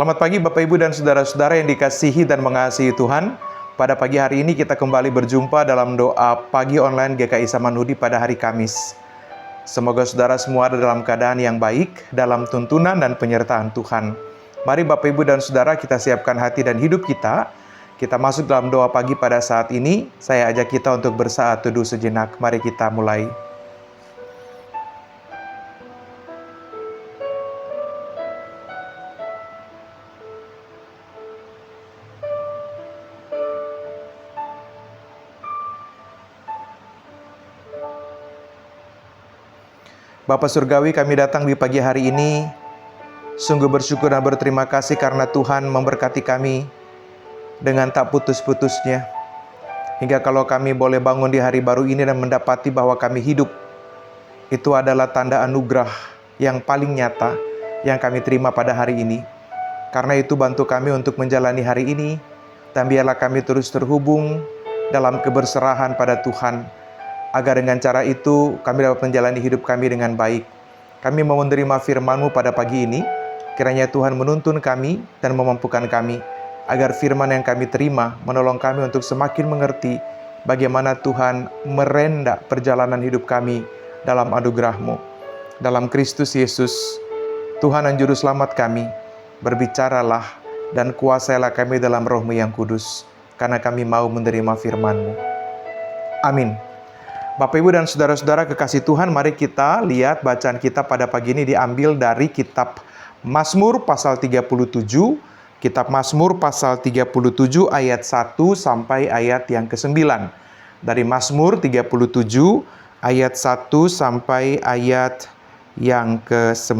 Selamat pagi Bapak Ibu dan Saudara-saudara yang dikasihi dan mengasihi Tuhan. Pada pagi hari ini kita kembali berjumpa dalam doa pagi online GKI Samanhudi pada hari Kamis. Semoga saudara semua ada dalam keadaan yang baik, dalam tuntunan dan penyertaan Tuhan. Mari Bapak Ibu dan Saudara kita siapkan hati dan hidup kita. Kita masuk dalam doa pagi pada saat ini. Saya ajak kita untuk bersaat teduh sejenak. Mari kita mulai. Bapa Surgawi, kami datang di pagi hari ini, sungguh bersyukur dan berterima kasih karena Tuhan memberkati kami dengan tak putus-putusnya. Hingga kalau kami boleh bangun di hari baru ini dan mendapati bahwa kami hidup, itu adalah tanda anugerah yang paling nyata yang kami terima pada hari ini. Karena itu bantu kami untuk menjalani hari ini, dan biarlah kami terus terhubung dalam keberserahan pada Tuhan, agar dengan cara itu kami dapat menjalani hidup kami dengan baik. Kami mau menerima firman-Mu pada pagi ini. Kiranya Tuhan menuntun kami dan memampukan kami, agar firman yang kami terima menolong kami untuk semakin mengerti bagaimana Tuhan merendak perjalanan hidup kami dalam anugerah-Mu. Dalam Kristus Yesus, Tuhan dan Juru Selamat kami, berbicaralah dan kuasailah kami dalam Roh-Mu yang kudus, karena kami mau menerima firman-Mu. Amin. Bapak Ibu dan Saudara-saudara kekasih Tuhan, mari kita lihat bacaan kita pada pagi ini diambil dari kitab Mazmur pasal 37. Kitab Mazmur pasal 37 ayat 1 sampai ayat yang ke-9. Dari Mazmur 37 ayat 1 sampai ayat yang ke-9.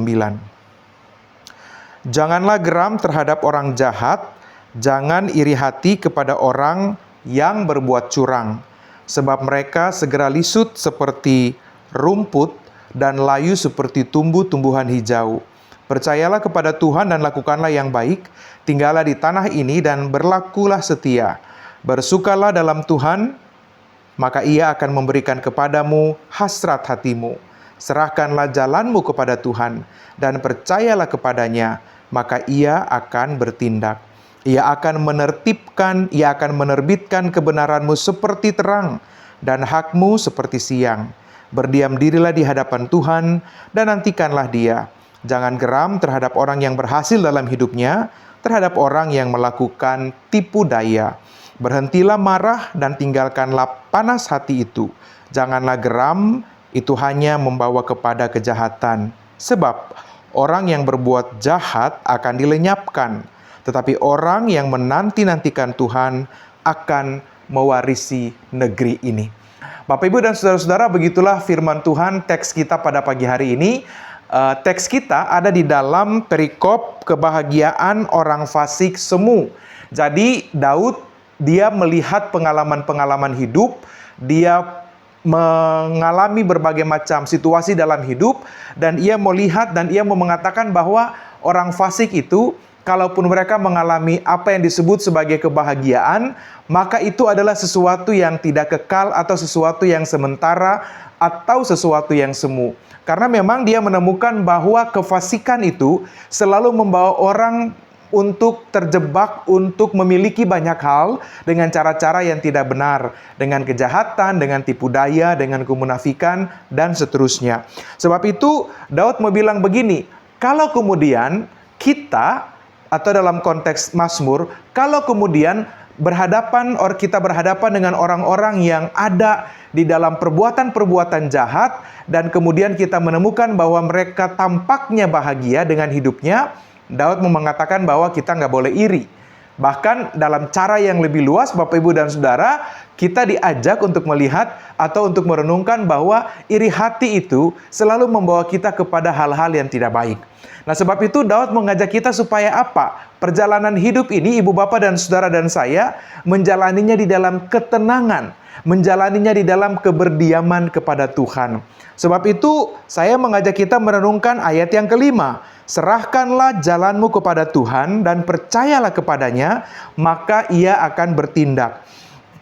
Janganlah geram terhadap orang jahat, jangan iri hati kepada orang yang berbuat curang. Sebab mereka segera lisut seperti rumput dan layu seperti tumbuh-tumbuhan hijau. Percayalah kepada Tuhan dan lakukanlah yang baik. Tinggallah di tanah ini dan berlakulah setia. Bersukalah dalam Tuhan, maka Ia akan memberikan kepadamu hasrat hatimu. Serahkanlah jalanmu kepada Tuhan dan percayalah kepadanya, maka Ia akan bertindak. Ia akan menerbitkan kebenaranmu seperti terang dan hakmu seperti siang. Berdiam dirilah di hadapan Tuhan dan nantikanlah Dia. Jangan geram terhadap orang yang berhasil dalam hidupnya, terhadap orang yang melakukan tipu daya. Berhentilah marah dan tinggalkanlah panas hati itu. Janganlah geram, itu hanya membawa kepada kejahatan. Sebab orang yang berbuat jahat akan dilenyapkan, tetapi orang yang menanti-nantikan Tuhan akan mewarisi negeri ini. Bapak Ibu dan Saudara-saudara, begitulah firman Tuhan teks kita pada pagi hari ini. Teks kita ada di dalam perikop kebahagiaan orang fasik semu. Jadi Daud, dia melihat pengalaman-pengalaman hidup, dia mengalami berbagai macam situasi dalam hidup, dan ia melihat dan ia mau mengatakan bahwa orang fasik itu, kalaupun mereka mengalami apa yang disebut sebagai kebahagiaan, maka itu adalah sesuatu yang tidak kekal atau sesuatu yang sementara atau sesuatu yang semu. Karena memang dia menemukan bahwa kefasikan itu selalu membawa orang untuk terjebak, untuk memiliki banyak hal dengan cara-cara yang tidak benar, dengan kejahatan, dengan tipu daya, dengan kemunafikan, dan seterusnya. Sebab itu Daud mau bilang begini, kalau kemudian kita, atau dalam konteks Mazmur, kalau kemudian kita berhadapan dengan orang-orang yang ada di dalam perbuatan-perbuatan jahat, dan kemudian kita menemukan bahwa mereka tampaknya bahagia dengan hidupnya, Daud mengatakan bahwa kita nggak boleh iri. Bahkan dalam cara yang lebih luas, Bapak Ibu dan Saudara, kita diajak untuk melihat atau untuk merenungkan bahwa iri hati itu selalu membawa kita kepada hal-hal yang tidak baik. Nah, sebab itu Daud mengajak kita supaya apa? Perjalanan hidup ini, Ibu Bapak dan Saudara dan saya, menjalaninya di dalam ketenangan, menjalaninya di dalam keberdiaman kepada Tuhan. Sebab itu, saya mengajak kita merenungkan ayat yang kelima. Serahkanlah jalanmu kepada Tuhan dan percayalah kepadanya, maka Ia akan bertindak.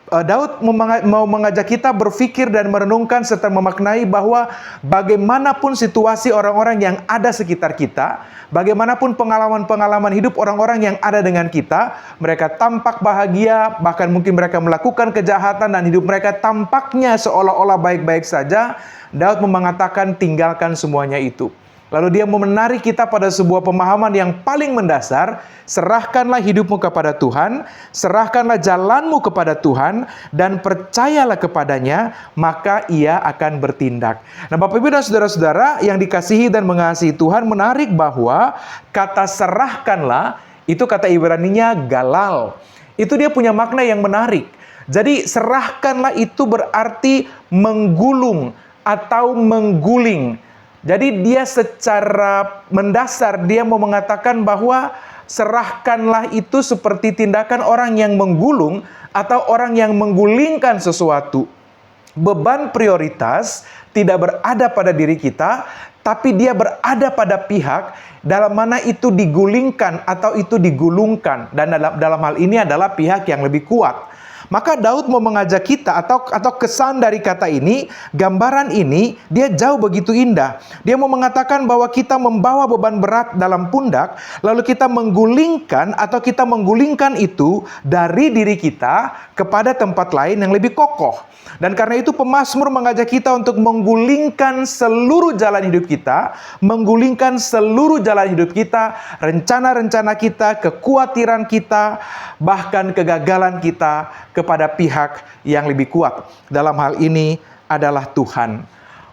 Daud mau mengajak kita berpikir dan merenungkan serta memaknai bahwa bagaimanapun situasi orang-orang yang ada sekitar kita, bagaimanapun pengalaman-pengalaman hidup orang-orang yang ada dengan kita, mereka tampak bahagia, bahkan mungkin mereka melakukan kejahatan dan hidup mereka tampaknya seolah-olah baik-baik saja. Daud mengatakan tinggalkan semuanya itu. Lalu dia menarik kita pada sebuah pemahaman yang paling mendasar, serahkanlah hidupmu kepada Tuhan, serahkanlah jalanmu kepada Tuhan, dan percayalah kepadanya, maka ia akan bertindak. Nah, Bapak Ibu dan Saudara-saudara yang dikasihi dan mengasihi Tuhan, menarik bahwa kata serahkanlah, itu kata Ibraninya galal. Itu dia punya makna yang menarik. Jadi serahkanlah itu berarti menggulung atau mengguling. Jadi dia secara mendasar dia mau mengatakan bahwa serahkanlah itu seperti tindakan orang yang menggulung atau orang yang menggulingkan sesuatu. Beban prioritas tidak berada pada diri kita, tapi dia berada pada pihak dalam mana itu digulingkan atau itu digulungkan. Dan dalam hal ini adalah pihak yang lebih kuat. Maka Daud mau mengajak kita atau kesan dari kata ini, gambaran ini dia jauh begitu indah. Dia mau mengatakan bahwa kita membawa beban berat dalam pundak, lalu kita menggulingkan atau kita menggulingkan itu dari diri kita kepada tempat lain yang lebih kokoh. Dan karena itu pemazmur mengajak kita untuk menggulingkan seluruh jalan hidup kita, menggulingkan seluruh jalan hidup kita, rencana-rencana kita, kekhawatiran kita, bahkan kegagalan kita kepada pihak yang lebih kuat. Dalam hal ini adalah Tuhan.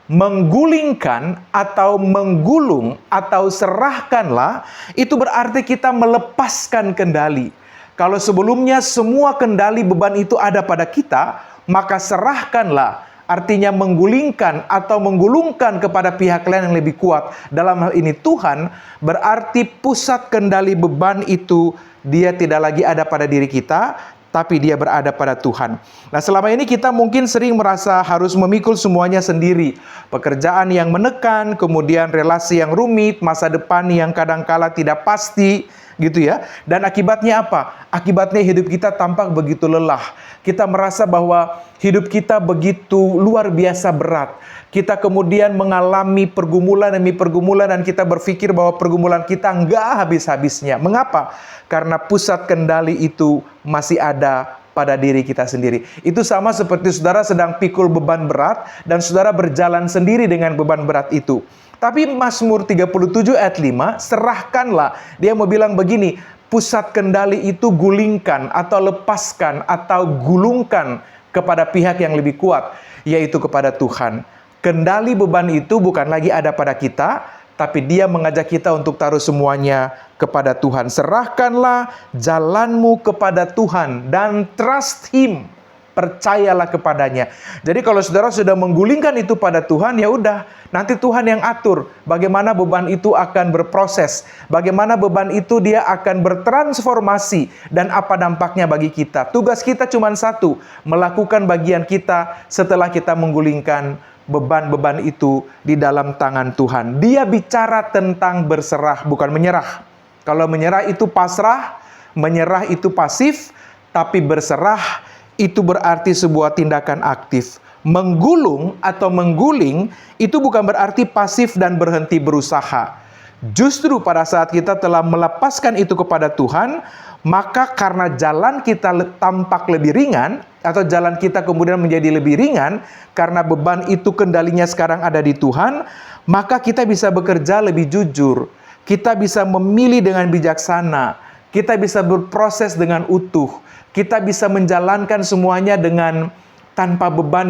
Menggulingkan atau menggulung atau serahkanlah, itu berarti kita melepaskan kendali. Kalau sebelumnya semua kendali beban itu ada pada kita, maka serahkanlah, artinya menggulingkan atau menggulungkan kepada pihak lain yang lebih kuat. Dalam hal ini Tuhan, berarti pusat kendali beban itu dia tidak lagi ada pada diri kita, tapi dia berada pada Tuhan. Nah, selama ini kita mungkin sering merasa harus memikul semuanya sendiri. Pekerjaan yang menekan, kemudian relasi yang rumit, masa depan yang kadangkala tidak pasti, gitu ya. Dan akibatnya apa? Akibatnya hidup kita tampak begitu lelah. Kita merasa bahwa hidup kita begitu luar biasa berat. Kita kemudian mengalami pergumulan demi pergumulan dan kita berpikir bahwa pergumulan kita enggak habis-habisnya. Mengapa? Karena pusat kendali itu masih ada pada diri kita sendiri. Itu sama seperti saudara sedang pikul beban berat dan saudara berjalan sendiri dengan beban berat itu. Tapi Mazmur 37 ayat 5, serahkanlah. Dia mau bilang begini, pusat kendali itu gulingkan atau lepaskan atau gulungkan kepada pihak yang lebih kuat, yaitu kepada Tuhan. Kendali beban itu bukan lagi ada pada kita, tapi dia mengajak kita untuk taruh semuanya kepada Tuhan. Serahkanlah jalanmu kepada Tuhan dan trust Him. Percayalah kepadanya. Jadi kalau saudara sudah menggulingkan itu pada Tuhan, ya udah, nanti Tuhan yang atur bagaimana beban itu akan berproses, bagaimana beban itu dia akan bertransformasi dan apa dampaknya bagi kita. Tugas kita cuma satu, melakukan bagian kita setelah kita menggulingkan beban-beban itu di dalam tangan Tuhan. Dia bicara tentang berserah, bukan menyerah. Kalau menyerah itu pasrah, menyerah itu pasif, tapi berserah itu berarti sebuah tindakan aktif. Menggulung atau mengguling itu bukan berarti pasif dan berhenti berusaha. Justru pada saat kita telah melepaskan itu kepada Tuhan, maka karena jalan kita tampak lebih ringan, atau jalan kita kemudian menjadi lebih ringan, karena beban itu kendalinya sekarang ada di Tuhan, maka kita bisa bekerja lebih jujur. Kita bisa memilih dengan bijaksana. Kita bisa berproses dengan utuh. Kita bisa menjalankan semuanya dengan tanpa beban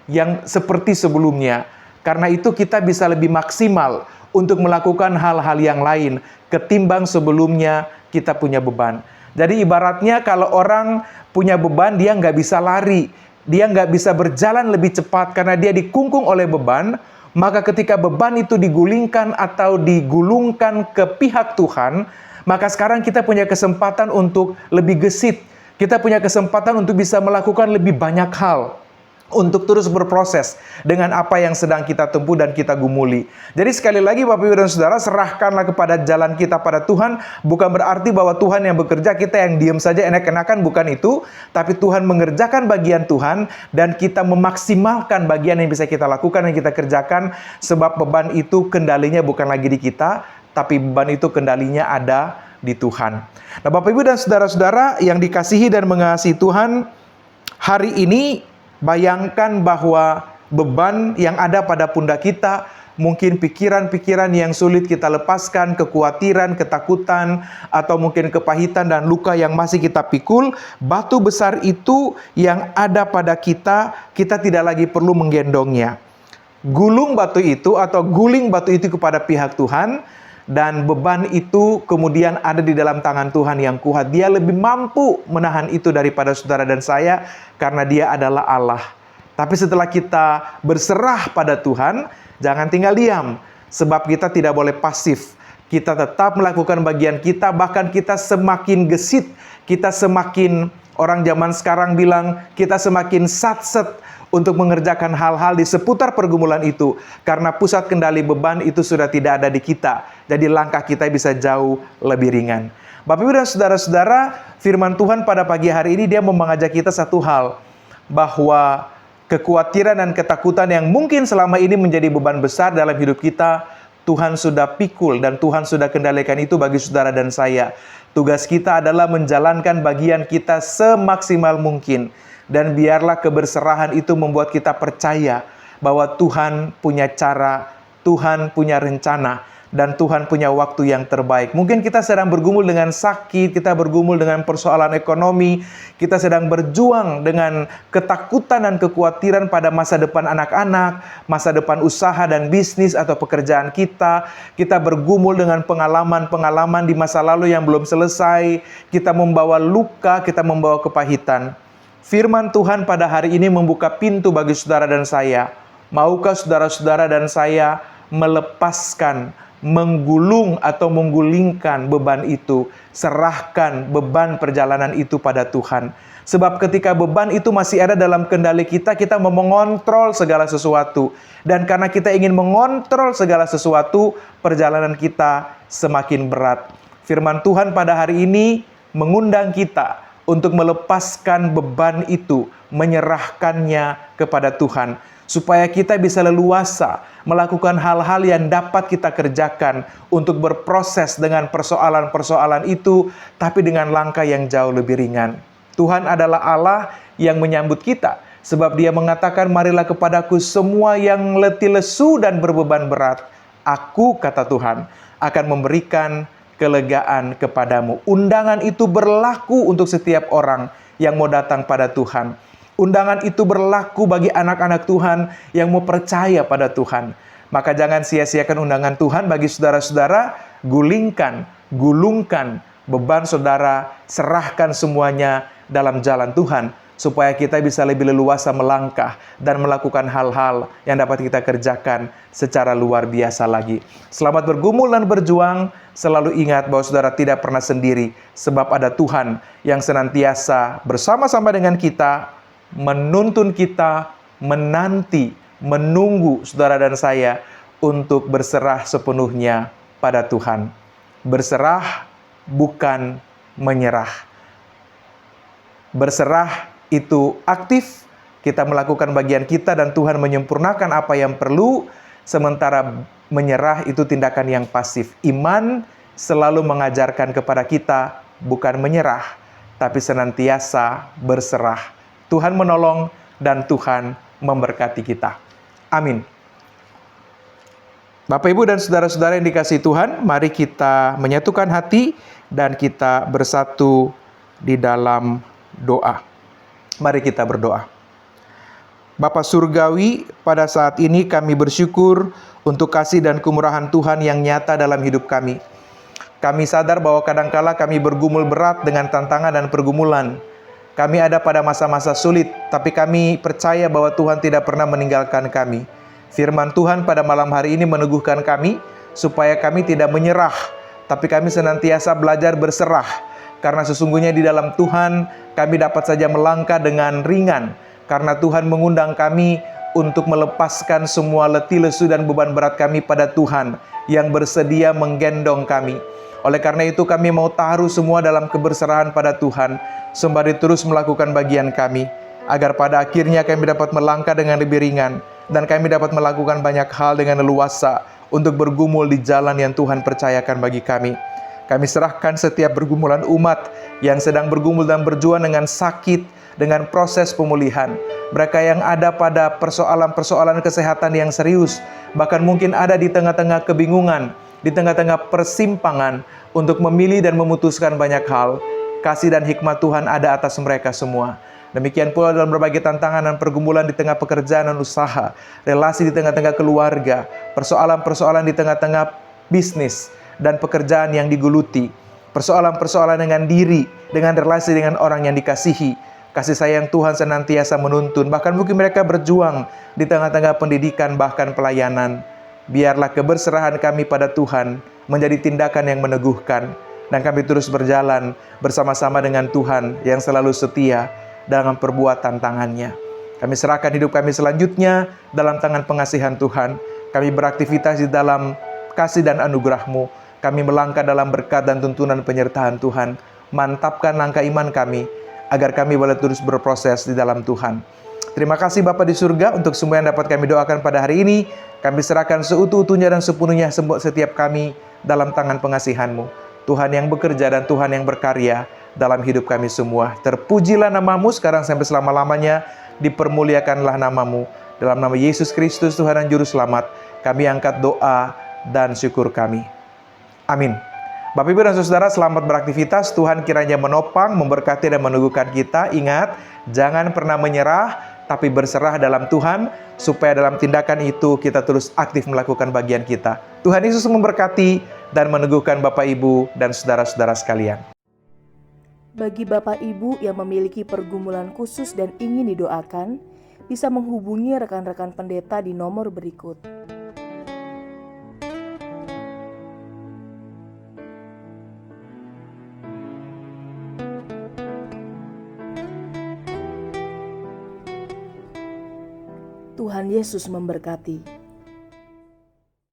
yang seperti sebelumnya. Karena itu kita bisa lebih maksimal untuk melakukan hal-hal yang lain ketimbang sebelumnya kita punya beban. Jadi ibaratnya kalau orang punya beban, dia nggak bisa lari. Dia nggak bisa berjalan lebih cepat karena dia dikungkung oleh beban. Maka ketika beban itu digulingkan atau digulungkan ke pihak Tuhan, maka sekarang kita punya kesempatan untuk lebih gesit. Kita punya kesempatan untuk bisa melakukan lebih banyak hal. untuk terus berproses dengan apa yang sedang kita tempuh dan kita gumuli. Jadi sekali lagi Bapak Ibu dan Saudara, serahkanlah kepada jalan kita pada Tuhan. Bukan berarti bahwa Tuhan yang bekerja, kita yang diam saja enak-enakan, bukan itu. Tapi Tuhan mengerjakan bagian Tuhan dan kita memaksimalkan bagian yang bisa kita lakukan dan kita kerjakan. Sebab beban itu kendalinya bukan lagi di kita, tapi beban itu kendalinya ada di Tuhan. Nah Bapak Ibu dan Saudara-saudara yang dikasihi dan mengasihi Tuhan, hari ini bayangkan bahwa beban yang ada pada pundak kita, mungkin pikiran-pikiran yang sulit kita lepaskan, kekhawatiran, ketakutan, atau mungkin kepahitan dan luka yang masih kita pikul, batu besar itu yang ada pada kita, kita tidak lagi perlu menggendongnya. Gulung batu itu atau guling batu itu kepada pihak Tuhan, dan beban itu kemudian ada di dalam tangan Tuhan yang kuat. Dia lebih mampu menahan itu daripada saudara dan saya, karena Dia adalah Allah. Tapi setelah kita berserah pada Tuhan, jangan tinggal diam. Sebab kita tidak boleh pasif. Kita tetap melakukan bagian kita, bahkan kita semakin gesit. Kita semakin, orang zaman sekarang bilang, kita semakin satset untuk mengerjakan hal-hal di seputar pergumulan itu. Karena pusat kendali beban itu sudah tidak ada di kita. Jadi langkah kita bisa jauh lebih ringan. Bapak Ibu dan Saudara-saudara, firman Tuhan pada pagi hari ini Dia mengajak kita satu hal. Bahwa kekhawatiran dan ketakutan yang mungkin selama ini menjadi beban besar dalam hidup kita, Tuhan sudah pikul dan Tuhan sudah kendalikan itu bagi saudara dan saya. Tugas kita adalah menjalankan bagian kita semaksimal mungkin. Dan biarlah keberserahan itu membuat kita percaya bahwa Tuhan punya cara, Tuhan punya rencana, dan Tuhan punya waktu yang terbaik. Mungkin kita sedang bergumul dengan sakit, kita bergumul dengan persoalan ekonomi, kita sedang berjuang dengan ketakutan dan kekhawatiran pada masa depan anak-anak, masa depan usaha dan bisnis atau pekerjaan kita. Kita bergumul dengan pengalaman-pengalaman di masa lalu yang belum selesai. Kita membawa luka, kita membawa kepahitan. Firman Tuhan pada hari ini membuka pintu bagi saudara dan saya. Maukah saudara-saudara dan saya melepaskan, menggulung atau menggulingkan beban itu? Serahkan beban perjalanan itu pada Tuhan. Sebab ketika beban itu masih ada dalam kendali kita, kita mau mengontrol segala sesuatu. Dan karena kita ingin mengontrol segala sesuatu, perjalanan kita semakin berat. Firman Tuhan pada hari ini mengundang kita untuk melepaskan beban itu, menyerahkannya kepada Tuhan. Supaya kita bisa leluasa melakukan hal-hal yang dapat kita kerjakan untuk berproses dengan persoalan-persoalan itu, tapi dengan langkah yang jauh lebih ringan. Tuhan adalah Allah yang menyambut kita. Sebab Dia mengatakan, marilah kepadaku semua yang letih lesu dan berbeban berat. Aku, kata Tuhan, akan memberikan kelegaan kepadamu. Undangan itu berlaku untuk setiap orang yang mau datang pada Tuhan. Undangan itu berlaku bagi anak-anak Tuhan yang mau percaya pada Tuhan. Maka jangan sia-siakan undangan Tuhan bagi saudara-saudara. Gulungkan beban saudara, serahkan semuanya dalam jalan Tuhan, supaya kita bisa lebih leluasa melangkah dan melakukan hal-hal yang dapat kita kerjakan secara luar biasa lagi. Selamat bergumul dan berjuang. Selalu ingat bahwa saudara tidak pernah sendiri, sebab ada Tuhan yang senantiasa bersama-sama dengan kita, menuntun kita, menanti, menunggu saudara dan saya untuk berserah sepenuhnya pada Tuhan. Berserah bukan menyerah. Berserah itu aktif, kita melakukan bagian kita dan Tuhan menyempurnakan apa yang perlu. Sementara menyerah itu tindakan yang pasif. Iman selalu mengajarkan kepada kita bukan menyerah, tapi senantiasa berserah. Tuhan menolong dan Tuhan memberkati kita. Amin. Bapak, Ibu, dan saudara-saudara yang dikasihi Tuhan, mari kita menyatukan hati dan kita bersatu di dalam doa. Mari kita berdoa. Bapa Surgawi, pada saat ini kami bersyukur untuk kasih dan kemurahan Tuhan yang nyata dalam hidup kami. Kami sadar bahwa kadangkala kami bergumul berat dengan tantangan dan pergumulan. Kami ada pada masa-masa sulit, tapi kami percaya bahwa Tuhan tidak pernah meninggalkan kami. Firman Tuhan pada malam hari ini meneguhkan kami, supaya kami tidak menyerah, tapi kami senantiasa belajar berserah. Karena sesungguhnya di dalam Tuhan, kami dapat saja melangkah dengan ringan. karena Tuhan mengundang kami untuk melepaskan semua letih lesu dan beban berat kami pada Tuhan yang bersedia menggendong kami. Oleh karena itu kami mau taruh semua dalam keberserahan pada Tuhan, sembari terus melakukan bagian kami, agar pada akhirnya kami dapat melangkah dengan lebih ringan, dan kami dapat melakukan banyak hal dengan leluasa untuk bergumul di jalan yang Tuhan percayakan bagi kami. Kami serahkan setiap pergumulan umat yang sedang bergumul dan berjuang dengan sakit, dengan proses pemulihan. Mereka yang ada pada persoalan-persoalan kesehatan yang serius, bahkan mungkin ada di tengah-tengah kebingungan, di tengah-tengah persimpangan untuk memilih dan memutuskan banyak hal. Kasih dan hikmat Tuhan ada atas mereka semua. Demikian pula dalam berbagai tantangan dan pergumulan di tengah pekerjaan dan usaha, relasi di tengah-tengah keluarga, persoalan-persoalan di tengah-tengah bisnis dan pekerjaan yang digeluti, persoalan-persoalan dengan diri, dengan relasi dengan orang yang dikasihi. Kasih sayang Tuhan senantiasa menuntun, bahkan mungkin mereka berjuang di tengah-tengah pendidikan bahkan pelayanan. Biarlah keberserahan kami pada Tuhan menjadi tindakan yang meneguhkan, dan kami terus berjalan bersama-sama dengan Tuhan yang selalu setia dalam perbuatan tangannya. Kami serahkan hidup kami selanjutnya dalam tangan pengasihan Tuhan. Kami beraktivitas di dalam kasih dan anugerah-Mu. Kami melangkah dalam berkat dan tuntunan penyertaan Tuhan. Mantapkan langkah iman kami, agar kami boleh terus berproses di dalam Tuhan. Terima kasih Bapa di surga untuk semua yang dapat kami doakan pada hari ini. Kami serahkan seutuh-utuhnya dan sepenuhnya setiap kami dalam tangan pengasihan-Mu. Tuhan yang bekerja dan Tuhan yang berkarya dalam hidup kami semua. Terpujilah nama-Mu sekarang sampai selama-lamanya. Dipermuliakanlah nama-Mu. Dalam nama Yesus Kristus Tuhan dan Juru Selamat, kami angkat doa dan syukur kami. Amin. Bapak, Ibu, dan Saudara, selamat beraktivitas. Tuhan kiranya menopang, memberkati, dan meneguhkan kita. Ingat, jangan pernah menyerah, tapi berserah dalam Tuhan, supaya dalam tindakan itu kita terus aktif melakukan bagian kita. Tuhan Yesus memberkati dan meneguhkan Bapak, Ibu, dan saudara-saudara sekalian. Bagi Bapak Ibu yang memiliki pergumulan khusus dan ingin didoakan, bisa menghubungi rekan-rekan pendeta di nomor berikut. Tuhan Yesus memberkati.